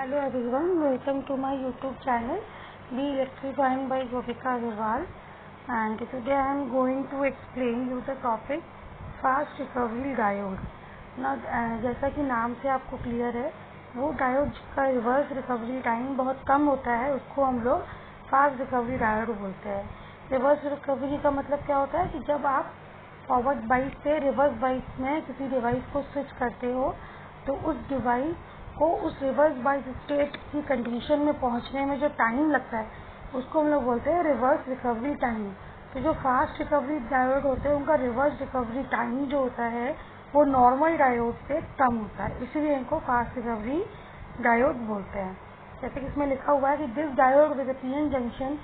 Hello everyone, welcome to my YouTube channel Be Electrifying by Gopika Agarwal, and today I am going to explain you the topic Fast Recovery Diode. Now जैसा कि नाम से आपको clear है, वो diode का reverse recovery time बहुत कम होता है, उसको हम लोग फास्ट रिकवरी डायोड बोलते हैं। रिवर्स रिकवरी का मतलब क्या होता है कि जब आप फॉरवर्ड बाइस से रिवर्स बाइस में किसी डिवाइस को स्विच करते हो तो उस डिवाइस को उस रिवर्स बाइस स्टेट की कंडीशन में पहुंचने में जो टाइम लगता है उसको हम लोग बोलते हैं रिवर्स रिकवरी टाइम। तो जो फास्ट रिकवरी डायोड होते हैं उनका रिवर्स रिकवरी टाइम जो होता है वो नॉर्मल डायोड से कम होता है, इसीलिए इनको फास्ट रिकवरी डायोड बोलते हैं। जैसे कि इसमें लिखा हुआ है कि this diode with PN junction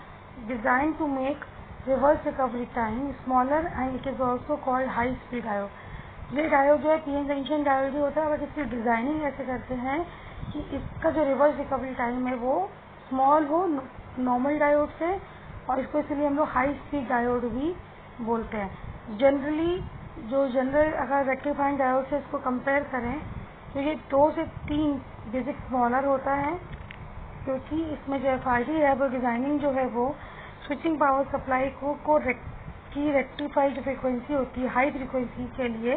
design to make reverse recovery time smaller and it is also called high speed diode. ये डायोड जो है पीएन जंक्शन डायोड ही होता है, बट इसकी डिजाइनिंग ऐसे करते हैं कि इसका जो रिवर्स रिकवरी टाइम है वो स्मॉल हो नॉर्मल डायोड से, और इसको इसलिए हम लोग हाई स्पीड डायोड भी बोलते हैं। जनरल अगर रेक्टिफाइंग डायोड से इसको कंपेयर करें तो ये 2 से 3 बेसिक स्मॉलर होता है, क्योंकि इसमें जो FRD है वो डिजाइनिंग जो है वो स्विचिंग पावर सप्लाई को रेक्टिफाई जो फ्रिक्वेंसी होती है हाई फ्रिक्वेंसी के लिए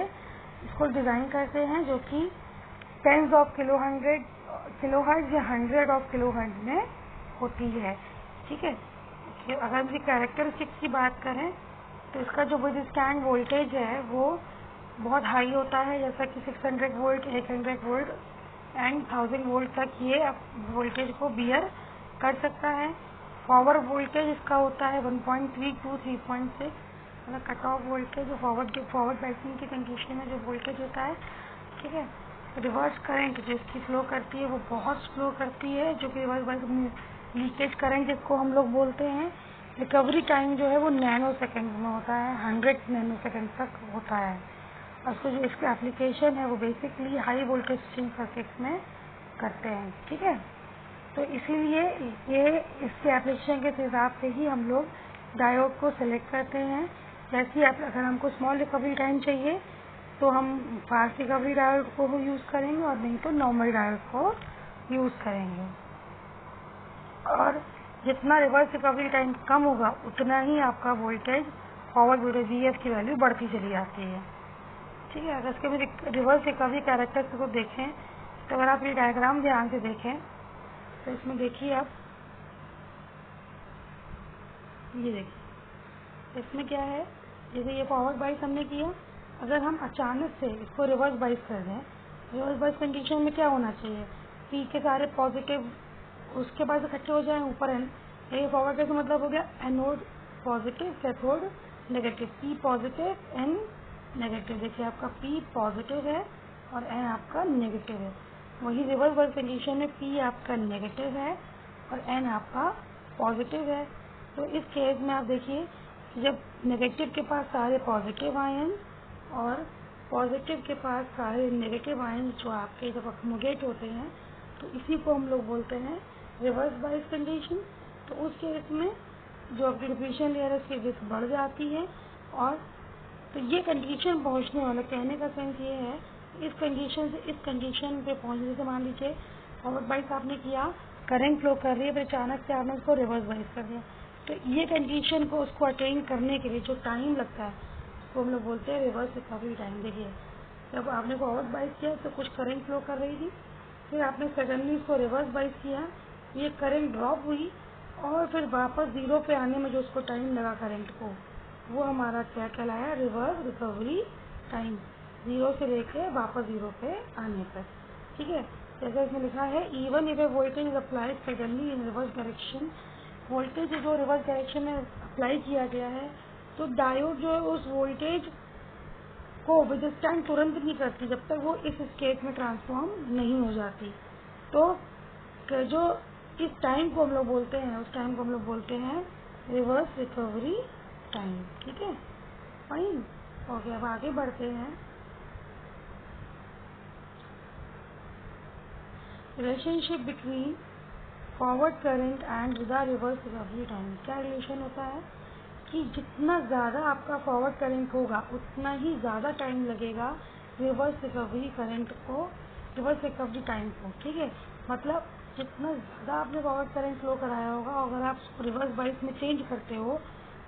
इसको डिजाइन करते हैं, जो कि टेंस ऑफ किलोहर्ट्ज या 100 ऑफ किलोहर्ट्ज में होती है। ठीक है, अगर इसकी कैरेक्टरिस्टिक्स की बात करें तो इसका जो विथस्टैंड वोल्टेज है वो बहुत हाई होता है, जैसा कि 600 वोल्ट 800 वोल्ट एंड 1000 वोल्ट तक ये वोल्टेज को बियर कर सकता है। फॉरवर्ड वोल्टेज इसका होता है 1.3 to 3.6, मतलब कट ऑफ वोल्टेज जो फॉरवर्ड बाइसिंग की कंडीशन में जो वोल्टेज होता है। ठीक है, रिवर्स करंट जो इसकी फ्लो करती है वो बहुत स्लो करती है, जो कि रिवर्स बाइस लीकेज करंट जिसको हम लोग बोलते हैं। रिकवरी टाइम जो है वो नैनो सेकेंड में होता है, 100 नैनो सेकेंड तक होता है। और उसको जो इसकी एप्लीकेशन है वो basically high voltage switching circuits में करते हैं। ठीक है, तो इसीलिए ये इसके एप्लीकेशन के हिसाब से ही हम लोग डायोड को सिलेक्ट करते हैं। जैसे अगर हमको स्मॉल रिकवरी टाइम चाहिए तो हम फास्ट रिकवरी डायोड को यूज़ करेंगे, और नहीं तो नॉर्मल डायोड को यूज़ करेंगे। और जितना रिवर्स रिकवरी टाइम कम होगा उतना ही आपका वोल्टेज फॉरवर्ड वोल्टेज VF की वैल्यू बढ़ती चली जाती है। ठीक है, अगर इसके भी रिवर्स रिकवरी कैरेक्टर्स को देखें तो अगर आप ये डायग्राम ध्यान से देखें तो इसमें देखिए आप ये देखिए इसमें क्या है, जैसे ये फॉरवर्ड बाइस हमने किया, अगर हम अचानक से इसको रिवर्स बाइस कर दें, रिवर्स बाइस कंडीशन में क्या होना चाहिए, पी के सारे पॉजिटिव उसके बाद इकट्ठे हो जाए ऊपर एन, ये फॉरवर्ड बाइस का मतलब हो गया anode positive cathode negative, P positive N negative. देखिए आपका पी पॉजिटिव है और एन आपका नेगेटिव है। वही रिवर्स बाइस कंडीशन में पी आपका नेगेटिव है और एन आपका पॉजिटिव है। तो इस केस में आप देखिए जब नेगेटिव के पास सारे पॉजिटिव आयन और पॉजिटिव के पास सारे नेगेटिव आयन जो आपके जब अकोमोडेट होते हैं तो इसी को हम लोग बोलते हैं रिवर्स बाइस कंडीशन। तो उस केस में जो आपकी डिफ्यूजन लेयर है उसकी विड्थ बढ़ जाती है, और तो ये कंडीशन पहुंचने वाला कहने का सेंस ये है, इस कंडीशन से इस कंडीशन पे पहुंचने से मान लीजिए फॉरवर्ड बाइस आपने किया, करंट फ्लो कर रही है, फिर अचानक से आपने उसको रिवर्स बाइस कर दिया, तो ये कंडीशन को उसको अटेन करने के लिए जो टाइम लगता है उसको हम लोग बोलते हैं रिवर्स रिकवरी टाइम। देखिए जब आपने फॉरवर्ड बाइस किया तो कुछ करंट फ्लो कर रही थी, फिर आपने सडनली उसको रिवर्स बाइस किया, ये करंट ड्रॉप हुई और फिर वापस 0 पे आने में जो उसको टाइम लगा करंट को, वो हमारा क्या कहलाया, रिवर्स रिकवरी टाइम, 0 से लेके वापस 0 पे आने पर। ठीक है, जैसे इसमें लिखा है even if A voltage apply suddenly in reverse direction, voltage जो रिवर्स डायरेक्शन में अप्लाई किया गया है तो डायोड जो है उस वोल्टेज को विथस्टैंड तुरंत नहीं करती जब तक वो इस स्टेट में ट्रांसफॉर्म नहीं हो जाती। तो जो इस टाइम को हम लोग बोलते हैं उस टाइम को हम लोग बोलते हैं रिवर्स रिकवरी टाइम। ठीक है, फाइन, ओके, अब आगे बढ़ते हैं। Relationship between forward current and reverse recovery time, क्या रिलेशन होता है कि जितना ज़्यादा आपका फॉरवर्ड करंट होगा उतना ही ज़्यादा टाइम लगेगा रिवर्स रिकवरी करंट को, रिवर्स रिकवरी टाइम को। ठीक है, मतलब जितना ज़्यादा आपने फॉरवर्ड करंट फ्लो कराया होगा, अगर आप रिवर्स बाइस में चेंज करते हो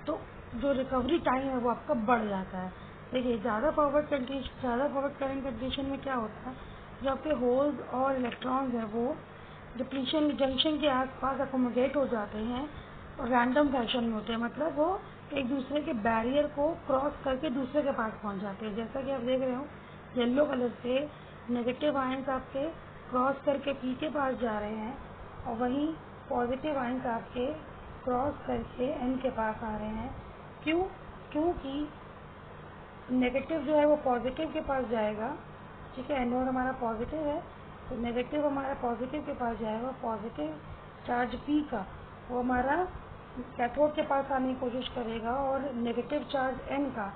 तो जो रिकवरी टाइम है वो आपका बढ़ जाता है। देखिए ज़्यादा फॉरवर्ड करंट कंडीशन में क्या होता है, जो आपके होल्स और इलेक्ट्रॉन्स हैं वो डिप्लीशन जंक्शन के आसपास अकोमोडेट हो जाते हैं और रैंडम फैशन में होते हैं, मतलब वो एक दूसरे के बैरियर को क्रॉस करके दूसरे के पास पहुंच जाते हैं। जैसा कि आप देख रहे हो येलो कलर से नेगेटिव आयंस आपके क्रॉस करके पी के पास जा रहे हैं और वहीं पॉजिटिव आयंस आपके क्रॉस करके एन के पास आ रहे हैं। क्यों? क्योंकि नेगेटिव जो है वो पॉजिटिव के पास जाएगा, ठीक है, एनोड हमारा पॉजिटिव है तो नेगेटिव हमारा पॉजिटिव के पास जाएगा, पॉजिटिव चार्ज पी का वो हमारा कैथोड के पास आने की कोशिश करेगा और नेगेटिव चार्ज एन का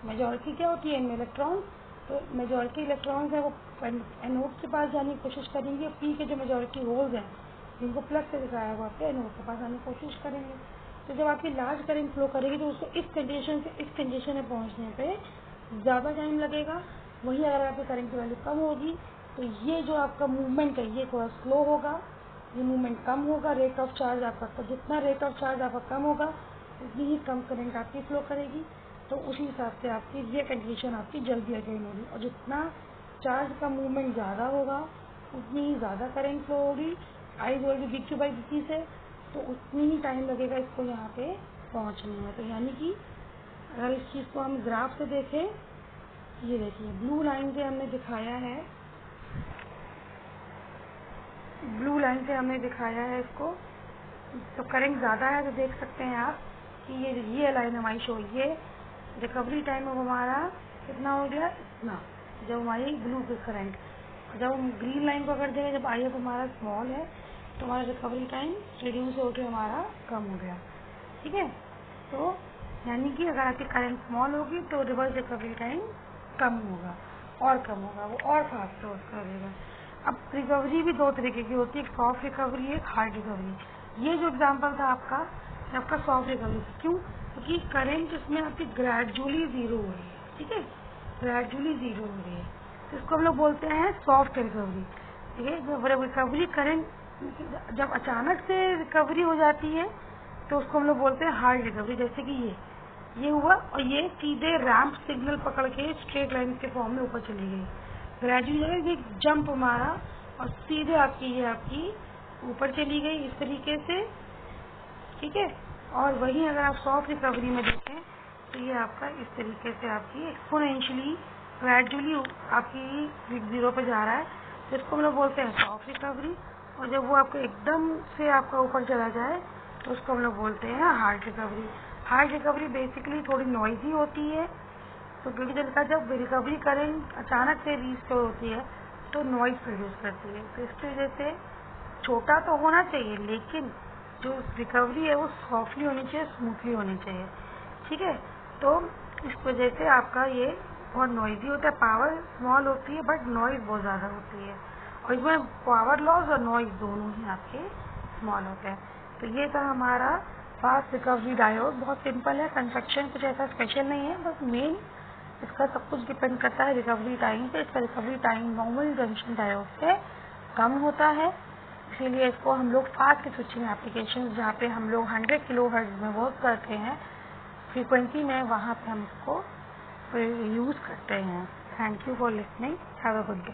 मेजॉरिटी क्या होती है एन में इलेक्ट्रॉन, तो मेजॉरिटी इलेक्ट्रॉन्स है वो एनोड के पास जाने की कोशिश करेंगे, पी के जो मेजॉरिटी होल्स हैं जिनको प्लस से दिखाया हुआ आपके एनोड के पास आने की कोशिश करेंगे। तो जब आपकी लार्ज करंट फ्लो करेगी तो उसको इस कंडीशन से इस कंडीशन में पहुंचने पे ज़्यादा टाइम लगेगा। वहीं अगर आपकी करंट की वैल्यू कम होगी तो ये जो आपका मूवमेंट है ये थोड़ा स्लो होगा, ये मूवमेंट कम होगा, रेट ऑफ चार्ज आपका, तो जितना रेट ऑफ चार्ज आपका कम होगा उतनी ही कम करंट आपकी फ्लो करेगी, तो उसी हिसाब से आपकी ये कंडीशन आपकी जल्दी अटेन होगी। और जितना चार्ज का मूवमेंट ज़्यादा होगा उतनी ही ज़्यादा करंट फ्लो होगी, आई होगी डी से, तो उतनी ही टाइम लगेगा इसको यहाँ पे पहुँचने में। तो यानी कि अगर इस चीज़ को हम ग्राफ से देखें, ये देखिए ब्लू लाइन से हमने दिखाया है इसको, तो करंट ज़्यादा है तो देख सकते हैं आप कि ये लाइन हमारी शो, ये रिकवरी टाइम अब हमारा कितना हो गया, इतना, जब हमारी ब्लू की करंट, जब हम ग्रीन लाइन को अगर देखें, जब आई एफ हमारा स्मॉल है तो हमारा रिकवरी टाइम रिड्यूस होकर हमारा कम हो गया, ठीक है। तो यानी कि अगर आपकी करंट स्मॉल होगी तो रिवर्स रिकवरी टाइम कम होगा और कम होगा, वो और फास्ट हो करेगा। अब रिकवरी भी दो तरीके की होती है, एक सॉफ्ट रिकवरी, एक हार्ड रिकवरी। ये जो एग्जांपल था आपका सॉफ्ट रिकवरी, क्यों? क्योंकि करंट इसमें आपकी ग्रेजुअली जीरो हो रही है, ठीक है, ग्रेजुअली जीरो हो रही है, तो इसको हम लोग बोलते हैं सॉफ्ट रिकवरी, ठीक है। जब रिकवरी करंट जब अचानक से रिकवरी हो जाती है तो उसको हम लोग बोलते हैं हार्ड रिकवरी। जैसे कि ये हुआ और ये सीधे रैंप सिग्नल पकड़ के स्ट्रेट लाइन के फॉर्म में ऊपर चली गई, ग्रेजुअली एक जंप मारा और सीधे आपकी ऊपर चली गई इस तरीके से, ठीक है। और वहीं अगर आप सॉफ्ट रिकवरी में देखें तो ये आपका इस तरीके से आपकी एक्सपोनेंशियली ग्रेजुअली आपकी जीरो पे जा रहा है, तो इसको हम लोग बोलते हैं सॉफ्ट रिकवरी। और जब वो आपको एकदम से आपका ऊपर चला जाए तो उसको हम लोग बोलते हैं hard recovery. Hard recovery basically थोड़ी नॉइजी होती है, तो क्योंकि जब रिकवरी करंट अचानक से रीस्टोर होती है तो नॉइज प्रोड्यूस करती है, तो इसकी वजह से छोटा तो होना चाहिए लेकिन जो रिकवरी है वो सॉफ्टली होनी चाहिए, स्मूथली होनी चाहिए, ठीक है। तो इस वजह से आपका ये बहुत नॉइजी होता है, पावर स्मॉल होती है बट नॉइज बहुत ज़्यादा होती है, और इसमें पावर लॉस और नॉइज दोनों ही आपके स्मॉल होते हैं। तो ये था हमारा फास्ट रिकवरी डायोड, बहुत सिंपल है, कंस्ट्रक्शन कुछ ऐसा स्पेशल नहीं है, बस मेन इसका सब कुछ डिपेंड करता है रिकवरी टाइम पे। इसका recovery time normal junction diode से कम होता है, इसीलिए इसको हम लोग फास्ट स्विचिंग एप्लीकेशन जहाँ पे हम लोग 100 किलोहर्ट्ज़ में वर्क करते हैं फ्रीक्वेंसी में, वहाँ पे हम इसको यूज़ करते हैं। Thank you for listening, have a good day.